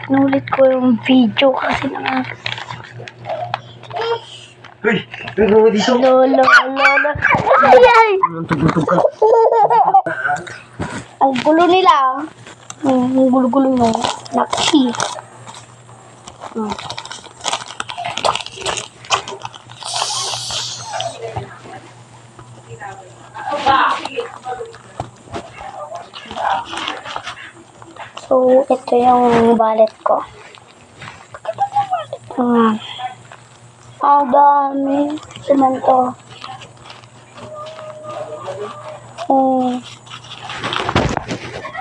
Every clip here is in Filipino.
Nulit ko yung video kasi na Uy! Nagawa dito! Lolo. Ay! Ang gulo nila. Ang gulo-gulo nyo. Naksi. So, ito yung wallet ko. Ang dami. Semento.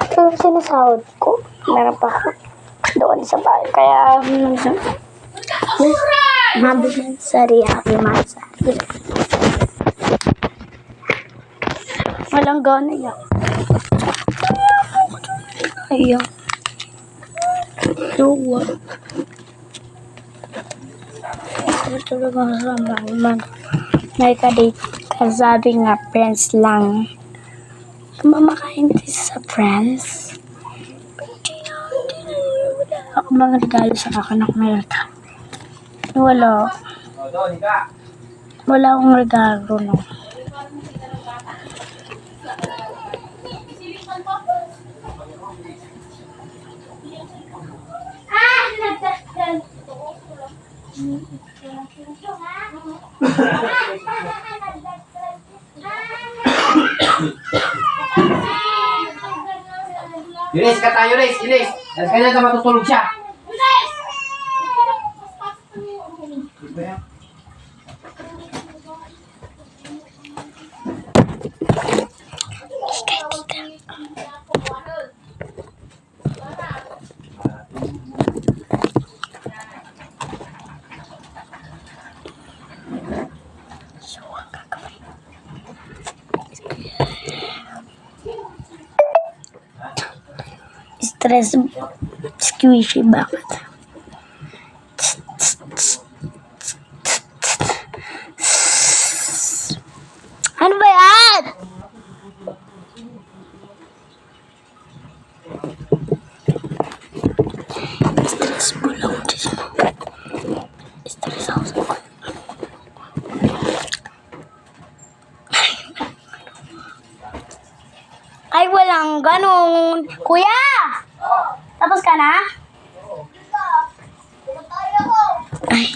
Ito yung sinasahod ko. Meron pa ako doon sa bahay. Kaya, mabigyan sa Happy Mansari. Walang gana yan. Ayan. So, what? Ito lang sa man. Nagka-date ka, sabi nga, friends lang. Kumamakain din sa friends. Ako mga regalo sa kakanak na yata. Wala. Wala akong regalo, no. Yunis, kata Yunis, Yunis. Dan kanya ka matutulog siya. Stress squishy, bakit? Ano ba yan? Stressful ako dito. Stress ako sa ko. Ay, walang ganun. Kuya! Tapos ka na? Ay.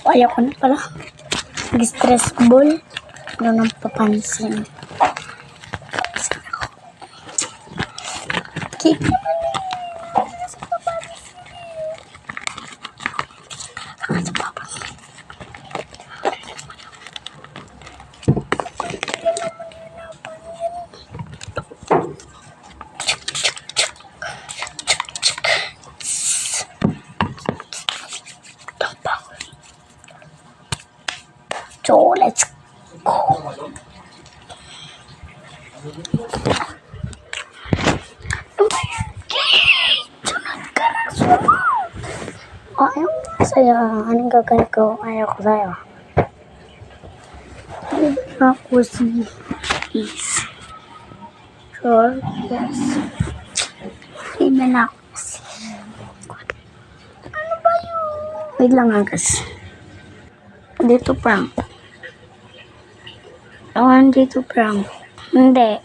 Ayaw ko na pala. Nag-stressful. Ano nang papansin. Keep. So, let's go. Ayaw sa'yo. Anong gagawin ko? Ayaw ko sa'yo. Ako si Is. Sure? Yes. Iba na ako si. Ano ba yun? Wait lang nga kasi. Dito prank. Dito prank. Hindi.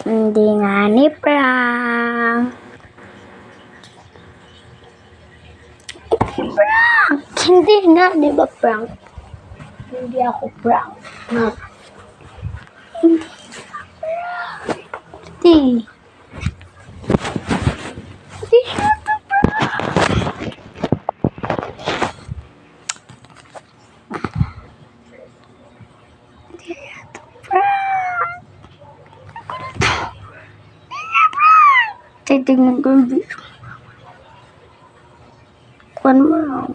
Hindi nga ni prank. Prank! Hindi nga, di ba prank? Hindi ako prank. No. Hindi siya prank. Hindi. Hindi siya to prank. Hindi siya to prank. Hindi siya prank. Titignan ko yung video. Kuan mo lang.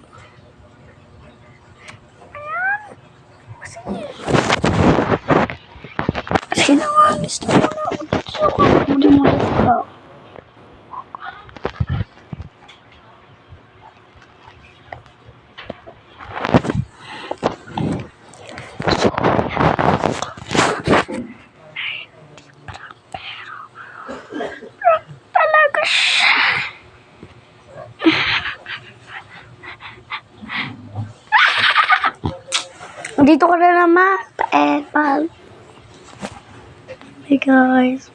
Sige na, gusto mo na. Hindi mo na. Dito ka na naman. Hey guys.